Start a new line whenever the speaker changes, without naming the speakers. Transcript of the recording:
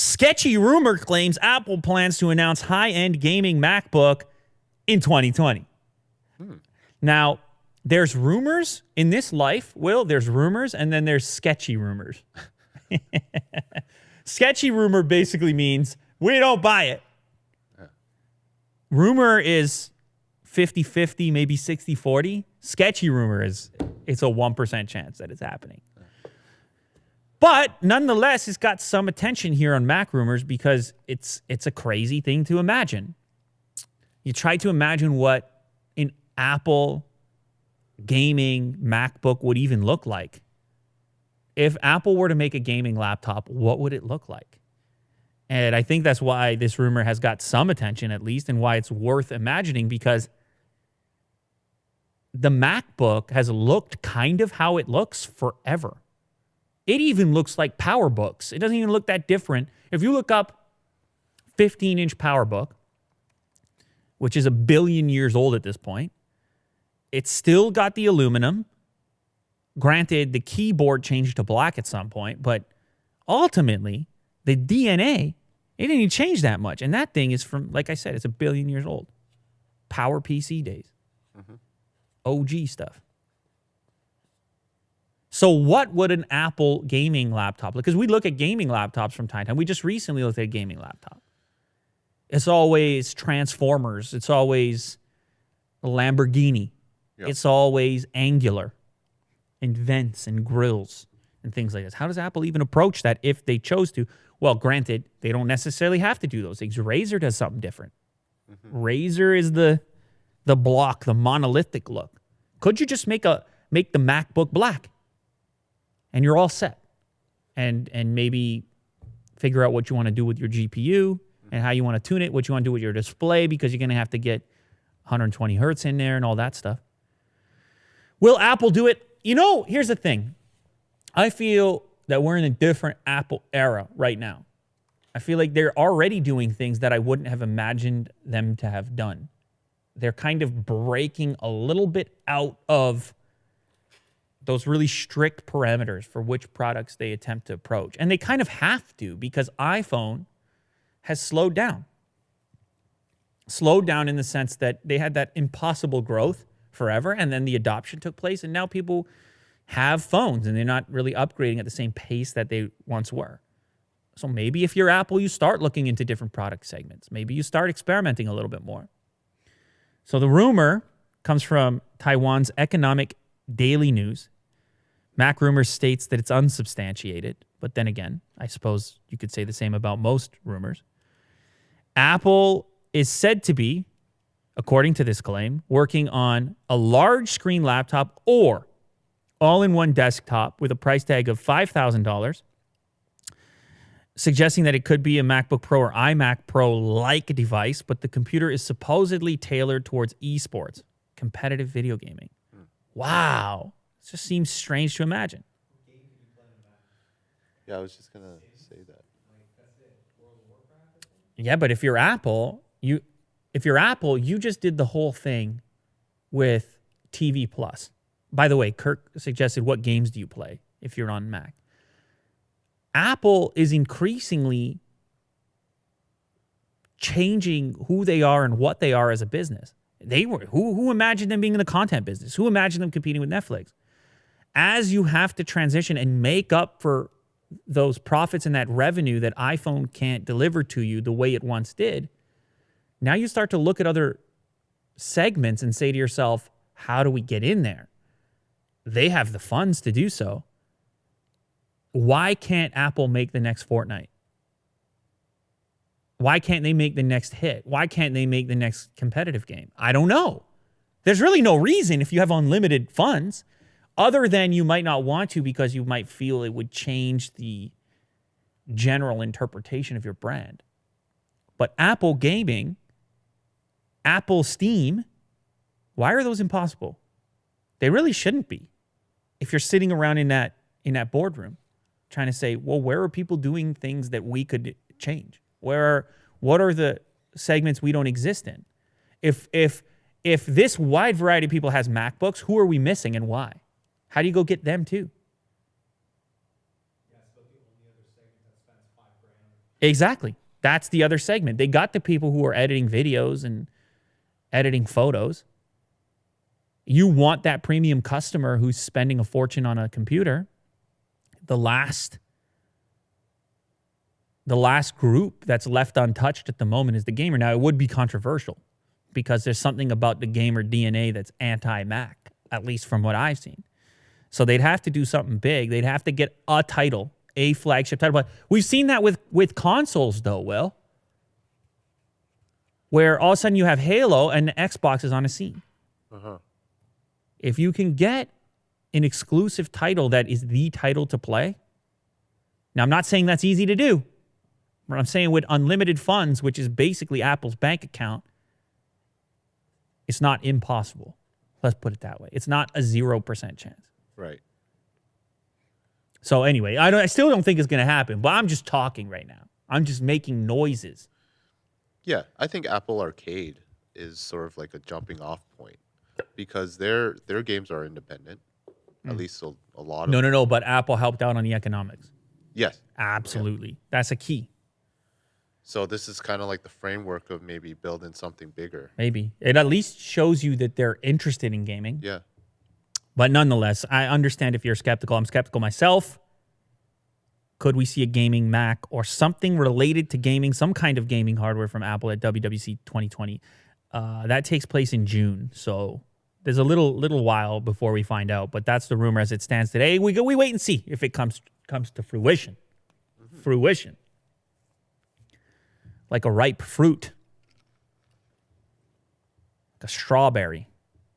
Sketchy rumor claims Apple plans to announce high-end gaming MacBook in 2020. Now, there's rumors in this life, Will. There's rumors, and then there's sketchy rumors. Sketchy rumor basically means we don't buy it. Rumor is 50-50, maybe 60-40. Sketchy rumor is it's a 1% chance that it's happening. But nonetheless, it's got some attention here on Mac Rumors because it's a crazy thing to imagine. You try to imagine what an Apple gaming MacBook would even look like. If Apple were to make a gaming laptop, what would it look like? And I think that's why this rumor has got some attention at least, and why it's worth imagining, because the MacBook has looked kind of how it looks forever. It even looks like PowerBooks. It doesn't even look that different. If you look up 15-inch PowerBook, which is 1 billion years old at this point, it's still got the aluminum. Granted, the keyboard changed to black at some point, but ultimately, the DNA, it didn't even change that much. And that thing is from, like I said, it's 1 billion years old. Power PC days. OG stuff. So what would an Apple gaming laptop look? Because we look at gaming laptops from time to time. We just recently looked at a gaming laptop. It's always Transformers. It's always a Lamborghini. Yep. It's always Angular and vents and grills and things like this. How does Apple even approach that if they chose to? Well, granted, they don't necessarily have to do those things. Razer does something different. Razer is the block, the monolithic look. Could you just make the MacBook black? And you're all set. And maybe figure out what you want to do with your GPU and how you want to tune it, what you want to do with your display, because you're going to have to get 120 hertz in there and all that stuff. Will Apple do it? You know, here's the thing. I feel that we're in a different Apple era right now. I feel like they're already doing things that I wouldn't have imagined them to have done. They're kind of breaking a little bit out of those really strict parameters for which products they attempt to approach. And they kind of have to, because iPhone has slowed down. Slowed down in the sense that they had that impossible growth forever, and then the adoption took place, and now people have phones, and they're not really upgrading at the same pace that they once were. So maybe if you're Apple, you start looking into different product segments. Maybe you start experimenting a little bit more. So the rumor comes from Taiwan's Economic Daily News. Mac Rumors states that it's unsubstantiated, but then again, I suppose you could say the same about most rumors. Apple is said to be, according to this claim, working on a large screen laptop or all-in-one desktop with a price tag of $5,000, suggesting that it could be a MacBook Pro or iMac Pro-like device, but the computer is supposedly tailored towards esports, competitive video gaming. Wow. It just seems strange to imagine.
Yeah, I was just going to say that.
Yeah, but if you're Apple, you just did the whole thing with TV Plus. By the way, Kirk suggested, what games do you play if you're on Mac? Apple is increasingly changing who they are and what they are as a business. Who imagined them being in the content business? Who imagined them competing with Netflix? As you have to transition and make up for those profits and that revenue that iPhone can't deliver to you the way it once did, now you start to look at other segments and say to yourself, how do we get in there? They have the funds to do so. Why can't Apple make the next Fortnite? Why can't they make the next hit? Why can't they make the next competitive game? I don't know. There's really no reason if you have unlimited funds, other than you might not want to because you might feel it would change the general interpretation of your brand. But Apple Gaming, Apple Steam, why are those impossible? They really shouldn't be. If you're sitting around in that boardroom trying to say, well, where are people doing things that we could change? What are the segments we don't exist in? If this wide variety of people has MacBooks, who are we missing and why? How do you go get them too? Exactly. That's the other segment. They got the people who are editing videos and editing photos. You want that premium customer who's spending a fortune on a computer. The last group that's left untouched at the moment is the gamer. Now, it would be controversial because there's something about the gamer DNA that's anti-Mac, at least from what I've seen. So they'd have to do something big. They'd have to get a title, a flagship title. But we've seen that with consoles, though, Will, where all of a sudden you have Halo and the Xbox is on a scene.
Uh-huh.
If you can get an exclusive title that is the title to play, now I'm not saying that's easy to do, but I'm saying with unlimited funds, which is basically Apple's bank account, it's not impossible. Let's put it that way. It's not a 0% chance.
Right.
So anyway, I still don't think it's going to happen, but I'm just talking right now. I'm just making noises.
Yeah, I think Apple Arcade is sort of like a jumping off point because their games are independent. At least a lot of
No, but Apple helped out on the economics.
Yes.
Absolutely. Yeah. That's a key.
So this is kind of like the framework of maybe building something bigger.
Maybe. It at least shows you that they're interested in gaming.
Yeah.
But nonetheless, I understand if you're skeptical. I'm skeptical myself. Could we see a gaming Mac or something related to gaming, some kind of gaming hardware from Apple at WWDC 2020? That takes place in June. So there's a little while before we find out. But that's the rumor as it stands today. We wait and see if it comes to fruition. Mm-hmm. Fruition. Like a ripe fruit. Like a strawberry.